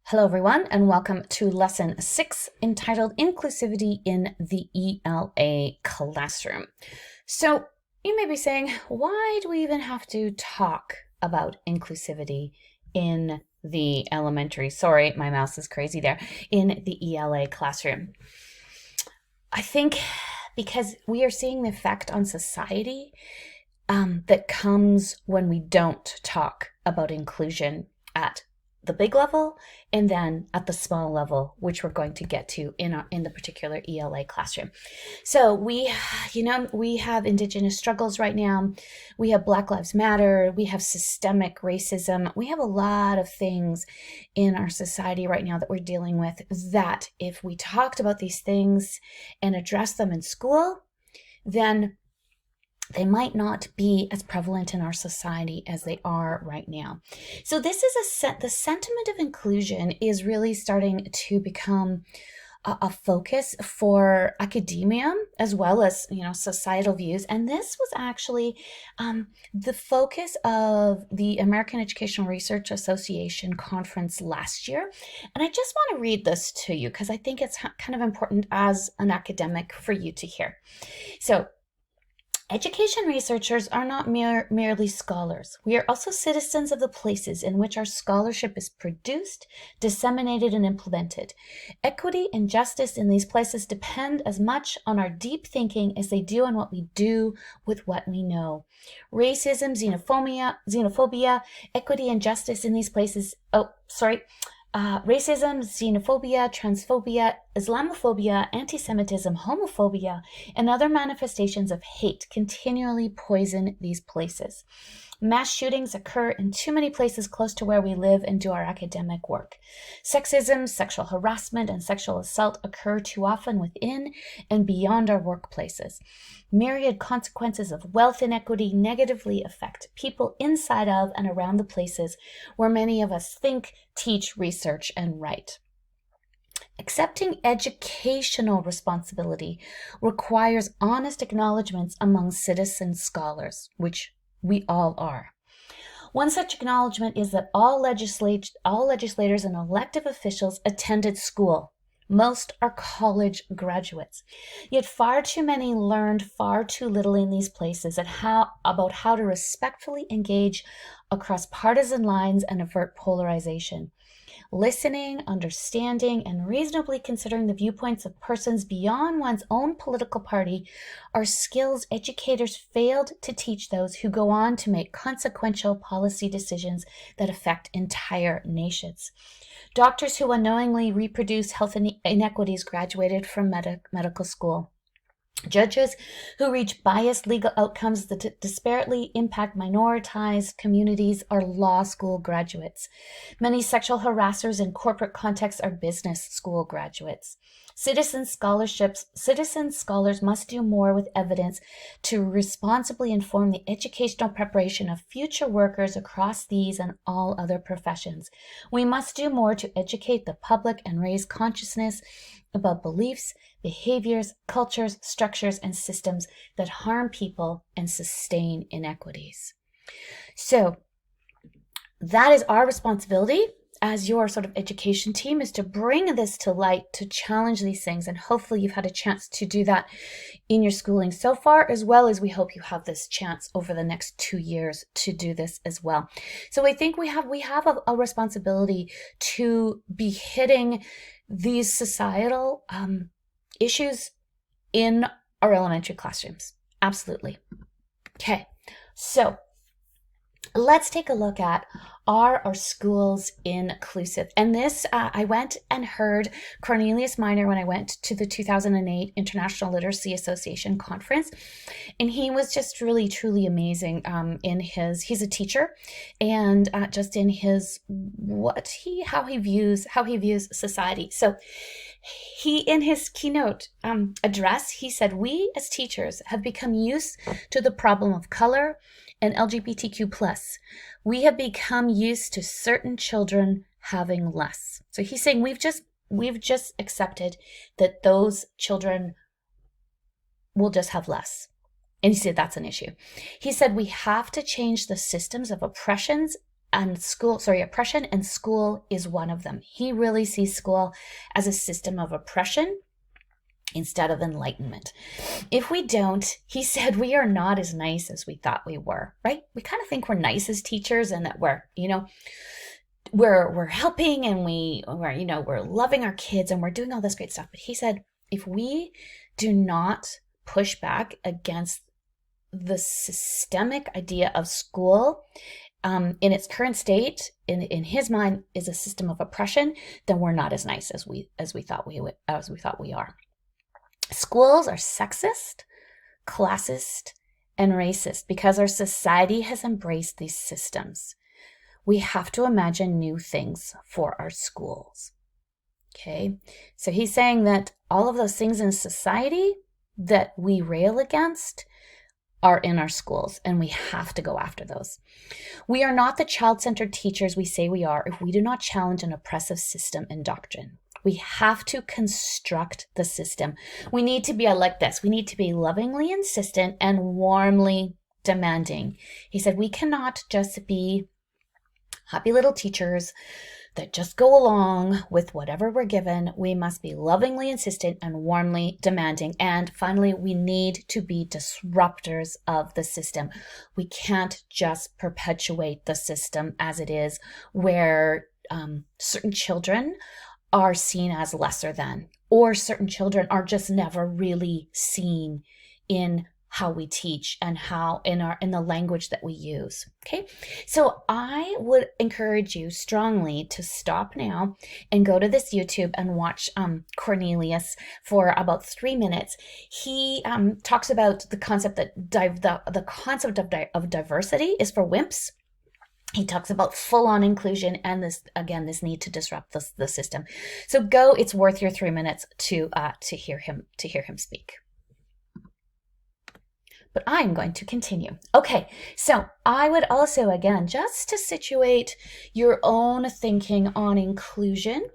Hello, everyone, and welcome to Lesson 6 entitled Inclusivity in the ELA Classroom. So, you may be saying, why do we even have to talk about inclusivity in the elementary, sorry, my mouse is crazy there, in the ELA classroom? I think because we are seeing the effect on society that comes when we don't talk about inclusion at the big level and then at the small level, which we're going to get to in the particular ELA classroom. So we have Indigenous struggles right now. We have Black Lives Matter. We have systemic racism. We have a lot of things in our society right now that we're dealing with that if we talked about these things and addressed them in school, then they might not be as prevalent in our society as they are right now. So this is the sentiment of inclusion is really starting to become a focus for academia as well as societal views. And this was actually the focus of the American Educational Research Association conference last year. And I just want to read this to you because I think it's kind of important as an academic for you to hear. So, education researchers are not merely scholars. We are also citizens of the places in which our scholarship is produced, disseminated, and implemented. Equity and justice in these places depend as much on our deep thinking as they do on what we do with what we know. Racism, xenophobia, equity and justice in these places, racism, xenophobia, transphobia, Islamophobia, anti-Semitism, homophobia, and other manifestations of hate continually poison these places. Mass shootings occur in too many places close to where we live and do our academic work. Sexism, sexual harassment, and sexual assault occur too often within and beyond our workplaces. Myriad consequences of wealth inequity negatively affect people inside of and around the places where many of us think, teach, research, and write. Accepting educational responsibility requires honest acknowledgments among citizen scholars, which we all are. One such acknowledgement is that all legislators and elective officials attended school. Most are college graduates. Yet far too many learned far too little in these places about how to respectfully engage across partisan lines and avert polarization. Listening, understanding, and reasonably considering the viewpoints of persons beyond one's own political party are skills educators failed to teach those who go on to make consequential policy decisions that affect entire nations. Doctors who unknowingly reproduce health inequities graduated from medical school. Judges who reach biased legal outcomes that disparately impact minoritized communities are law school graduates. Many sexual harassers in corporate contexts are business school graduates. Citizen scholars must do more with evidence to responsibly inform the educational preparation of future workers across these and all other professions. We must do more to educate the public and raise consciousness about beliefs, behaviors, cultures, structures, and systems that harm people and sustain inequities. So that is our responsibility as your sort of education team, is to bring this to light, to challenge these things. And hopefully you've had a chance to do that in your schooling so far, as well as we hope you have this chance over the next 2 years to do this as well. So I think we have a responsibility to be hitting these societal issues in our elementary classrooms. Absolutely. Okay, so let's take a look at, are our schools inclusive? And this, I went and heard Cornelius Minor when I went to the 2008 International Literacy Association conference. And he was just really, truly amazing he's a teacher, and just in his, how he views society. So he, in his keynote address, he said, "We as teachers have become used to the problem of color and LGBTQ+. We have become used to certain children having less." So he's saying we've just accepted that those children will just have less. And he said that's an issue. He said we have to change the systems of oppressions oppression, and school is one of them. He really sees school as a system of oppression instead of enlightenment. If we don't, he said, we are not as nice as we thought we were, right? We kind of think we're nice as teachers and that we're helping and we're loving our kids and we're doing all this great stuff. But he said, if we do not push back against the systemic idea of school in its current state, in his mind, is a system of oppression, then we're not as nice as we thought we are. Schools are sexist, classist, and racist because our society has embraced these systems. We have to imagine new things for our schools. Okay, so he's saying that all of those things in society that we rail against are in our schools, and we have to go after those. We are not the child-centered teachers we say we are if we do not challenge an oppressive system and doctrine. We have to construct the system. We need to be like this. We need to be lovingly insistent and warmly demanding. He said, we cannot just be happy little teachers that just go along with whatever we're given. We must be lovingly insistent and warmly demanding. And finally, we need to be disruptors of the system. We can't just perpetuate the system as it is, where certain children are seen as lesser than, or certain children are just never really seen in how we teach and how in the language that we use. Okay, so I would encourage you strongly to stop now and go to this YouTube and watch Cornelius for about 3 minutes. He talks about the concept that the concept of diversity is for wimps. He talks about full-on inclusion and this need to disrupt the system. So go, it's worth your 3 minutes to hear him speak. But I'm going to continue. Okay, so I would also, again, just to situate your own thinking on inclusion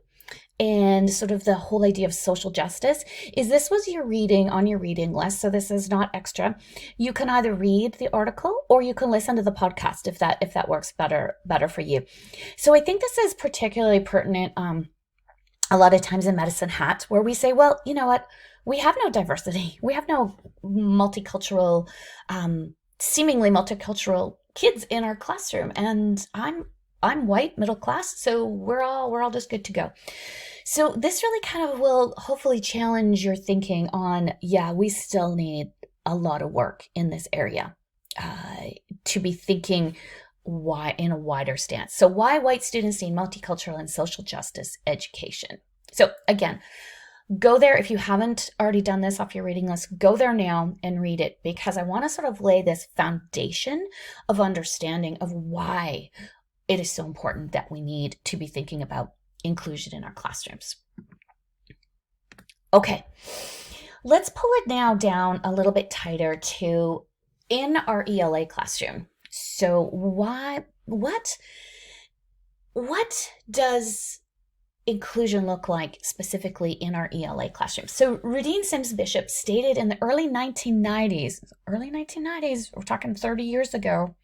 and sort of the whole idea of social justice, is this was your reading on your reading list, so this is not extra. You can either read the article or you can listen to the podcast if that works better for you. So I think this is particularly pertinent a lot of times in Medicine Hat, where we say, well, you know what? We have no diversity. We have no multicultural, seemingly multicultural kids in our classroom. And I'm white, middle class, so we're all just good to go. So this really kind of will hopefully challenge your thinking on, yeah, we still need a lot of work in this area to be thinking why in a wider stance. So why white students need multicultural and social justice education. So again, go there if you haven't already done this off your reading list. Go there now and read it, because I want to sort of lay this foundation of understanding of why it is so important that we need to be thinking about inclusion in our classrooms. Okay, let's pull it now down a little bit tighter to in our ELA classroom. So what does inclusion look like specifically in our ELA classroom? So Rudine Sims Bishop stated in the early 1990s, we're talking 30 years ago,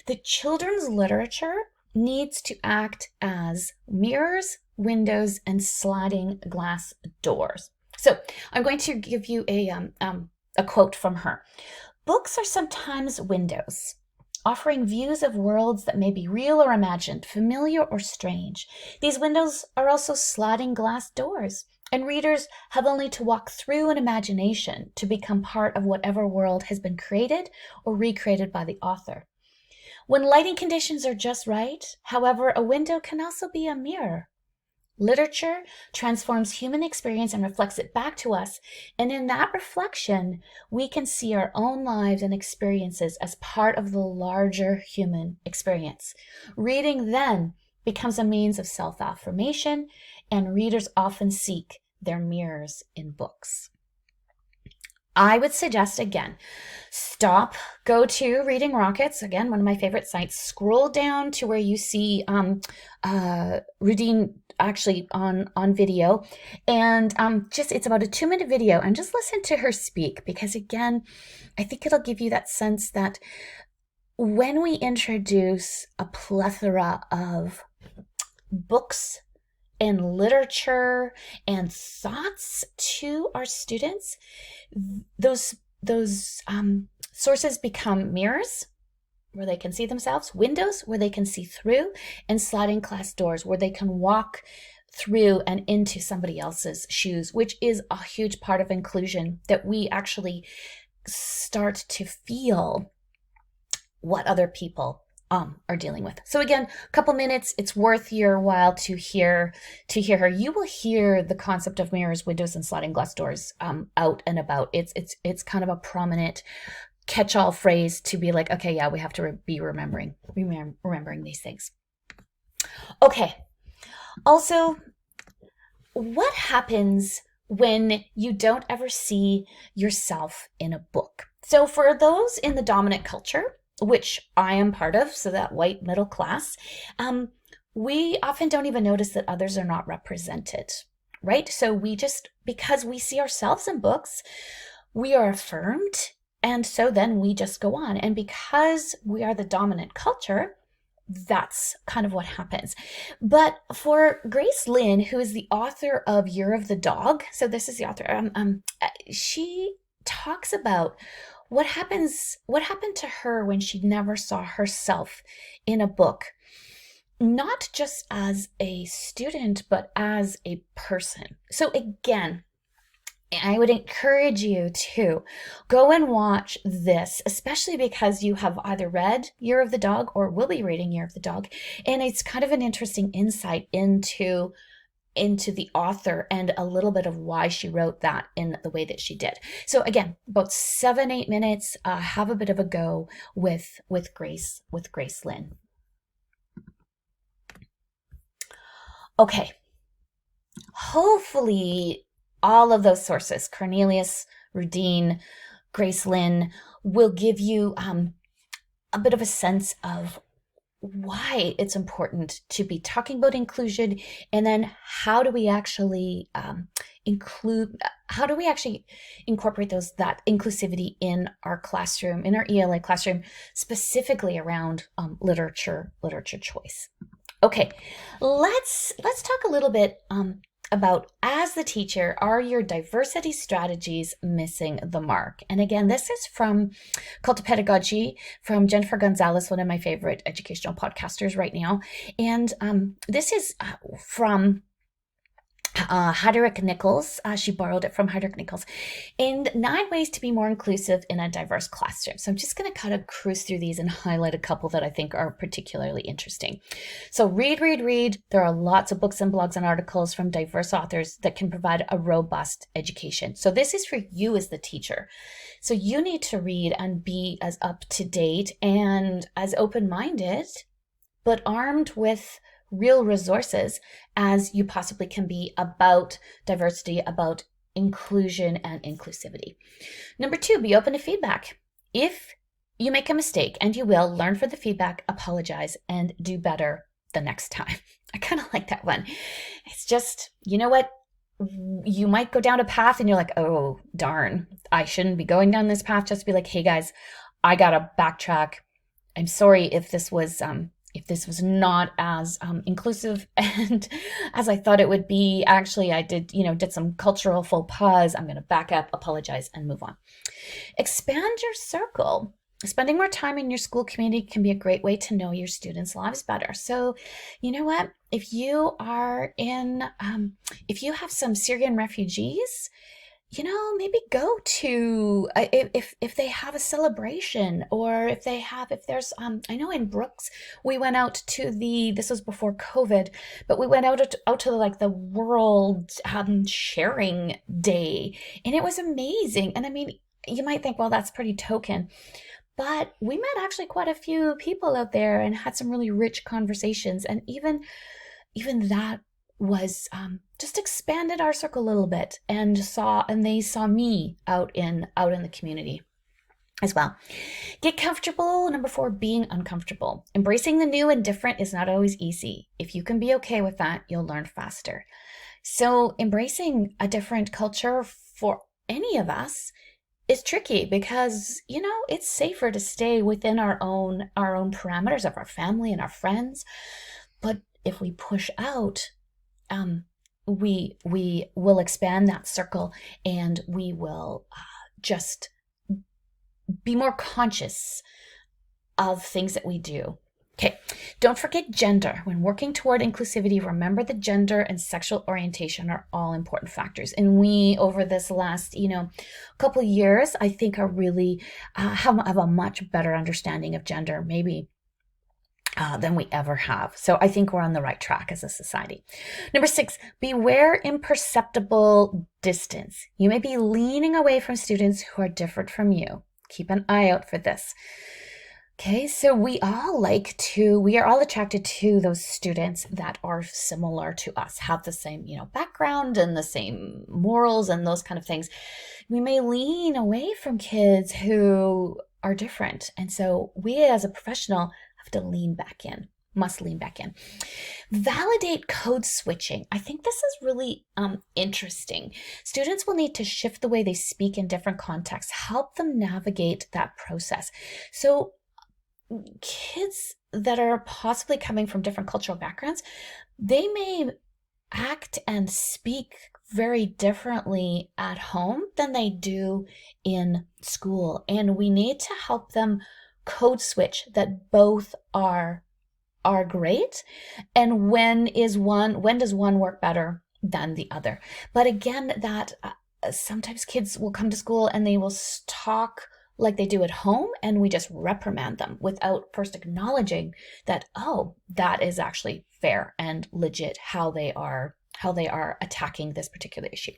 that children's literature needs to act as mirrors, windows, and sliding glass doors. So I'm going to give you a quote from her. Books are sometimes windows, offering views of worlds that may be real or imagined, familiar or strange. These windows are also sliding glass doors, and readers have only to walk through an imagination to become part of whatever world has been created or recreated by the author. When lighting conditions are just right, however, a window can also be a mirror. Literature transforms human experience and reflects it back to us, and in that reflection, we can see our own lives and experiences as part of the larger human experience. Reading then becomes a means of self-affirmation, and readers often seek their mirrors in books. I would suggest, again, stop, go to Reading Rockets, again, one of my favorite sites, scroll down to where you see Rudine actually on video, and it's about a 2-minute video, and just listen to her speak, because again, I think it'll give you that sense that when we introduce a plethora of books and literature and thoughts to our students, those sources become mirrors where they can see themselves, windows where they can see through, and sliding glass doors where they can walk through and into somebody else's shoes, which is a huge part of inclusion, that we actually start to feel what other people are dealing with. So again, a couple minutes, it's worth your while to hear her. You will hear the concept of mirrors, windows, and sliding glass doors out and about. It's kind of a prominent catch-all phrase to be like, okay, yeah, we have to be remembering these things. Okay. Also, what happens when you don't ever see yourself in a book? So for those in the dominant culture, which I am part of, so that white middle class, we often don't even notice that others are not represented, right? So we just, because we see ourselves in books, we are affirmed, and so then we just go on. And because we are the dominant culture, that's kind of what happens. But for Grace Lin, who is the author of Year of the Dog, so this is the author, she talks about what happened to her when she never saw herself in a book, not just as a student, but as a person. So again, I would encourage you to go and watch this, especially because you have either read Year of the Dog or will be reading Year of the Dog. And it's kind of an interesting insight into the author and a little bit of why she wrote that in the way that she did. So again, about 7-8 minutes, have a bit of a go with Grace Lin. Okay. Hopefully all of those sources, Cornelius, Rudine, Grace Lin, will give you a bit of a sense of why it's important to be talking about inclusion, and then how do we actually incorporate that inclusivity in our classroom, in our ELA classroom, specifically around literature choice. Okay, let's talk a little bit about, as the teacher, are your diversity strategies missing the mark? And again, this is from Cult of Pedagogy, from Jennifer Gonzalez, one of my favorite educational podcasters right now. And this is from Hyderick Nichols. She borrowed it from Hyderick Nichols. And 9 ways to be more inclusive in a diverse classroom. So I'm just going to kind of cruise through these and highlight a couple that I think are particularly interesting. So read. There are lots of books and blogs and articles from diverse authors that can provide a robust education. So this is for you as the teacher. So you need to read and be as up to date and as open-minded, but armed with real resources as you possibly can be about diversity, about inclusion and inclusivity. Number 2, be open to feedback. If you make a mistake, and you will, learn from the feedback, apologize, and do better the next time. I kind of like that one. It's just, you know what? You might go down a path and you're like, oh, darn, I shouldn't be going down this path. Just be like, hey guys, I gotta backtrack. I'm sorry if this was not as inclusive and as I thought it would be. Actually, I did some cultural faux pas. I'm going to back up, apologize, and move on. Expand your circle. Spending more time in your school community can be a great way to know your students' lives better. So, you know what? If you have some Syrian refugees, maybe go to, if they have a celebration, or if there's, I know in Brooks, we went out to this was before COVID, but we went out to like the World Sharing Day, and it was amazing. And I mean, you might think, well, that's pretty token, but we met actually quite a few people out there and had some really rich conversations. And even that was just expanded our circle a little bit, and they saw me out in the community as well. Get comfortable. Number 4, being uncomfortable. Embracing the new and different is not always easy. If you can be okay with that, you'll learn faster. So embracing a different culture for any of us is tricky because, it's safer to stay within our own parameters of our family and our friends. But if we push out, um, we will expand that circle, and we will just be more conscious of things that we do. Okay, don't forget gender. When working toward inclusivity, remember that gender and sexual orientation are all important factors. And we, over this last, couple of years, I think are really have a much better understanding of gender, maybe than we ever have. So I think we're on the right track as a society. Number 6, beware imperceptible distance. You may be leaning away from students who are different from you. Keep an eye out for this. Okay, so we are all attracted to those students that are similar to us, have the same, background and the same morals and those kind of things. We may lean away from kids who are different. And so we as a professional have to must lean back in. Validate code switching. I think this is really interesting. Students will need to shift the way they speak in different contexts, help them navigate that process. So kids that are possibly coming from different cultural backgrounds, they may act and speak very differently at home than they do in school. And we need to help them code switch that both are great. And when does one work better than the other? But again, that sometimes kids will come to school and they will talk like they do at home, and we just reprimand them without first acknowledging that, that is actually fair and legit how they are attacking this particular issue.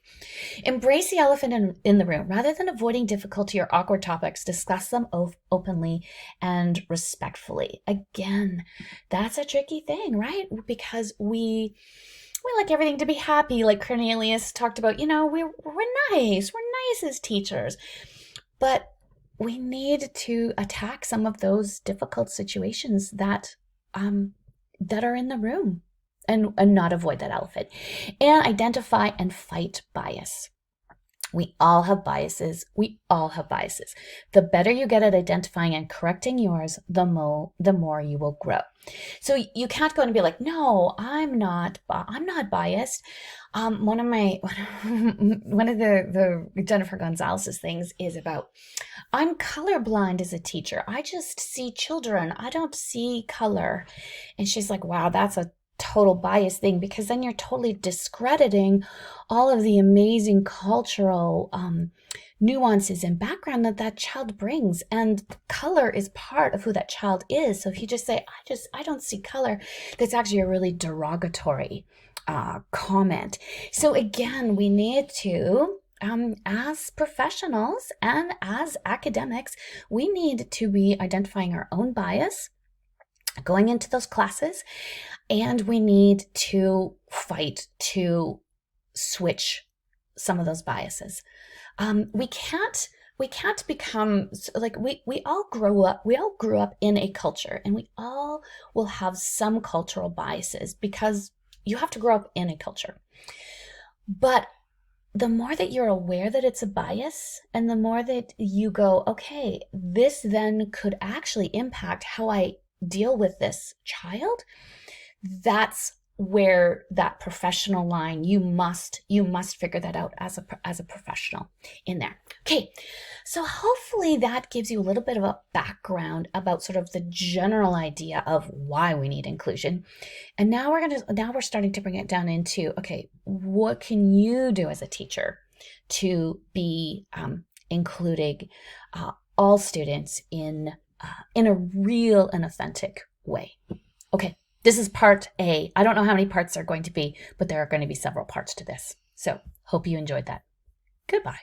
Embrace the elephant in the room. Rather than avoiding difficulty or awkward topics, discuss them openly and respectfully. Again, that's a tricky thing, right? Because we like everything to be happy, like Cornelius talked about. We're nice. We're nice as teachers. But we need to attack some of those difficult situations that are in the room, and not avoid that elephant. And identify and fight bias. We all have biases. The better you get at identifying and correcting yours, the more you will grow. So you can't go and be like, no, I'm not biased. One of the Jennifer Gonzalez's things is about, I'm colorblind as a teacher. I just see children. I don't see color. And she's like, wow, that's a total bias thing, because then you're totally discrediting all of the amazing cultural nuances and background that child brings. And color is part of who that child is. So if you just say, I don't see color, that's actually a really derogatory comment. So again, we need to, as professionals and as academics, we need to be identifying our own bias going into those classes, and we need to fight to switch some of those biases. We can't become like, we all grew up in a culture, and we all will have some cultural biases because you have to grow up in a culture. But the more that you're aware that it's a bias, and the more that you go, okay, this then could actually impact how I deal with this child, that's where that professional line, you must figure that out as a professional in there. Okay, so hopefully that gives you a little bit of a background about sort of the general idea of why we need inclusion. And now we're starting to bring it down into, okay, what can you do as a teacher to be including all students in a real and authentic way? Okay. This is part A. I don't know how many parts there are going to be, but there are going to be several parts to this. So hope you enjoyed that. Goodbye.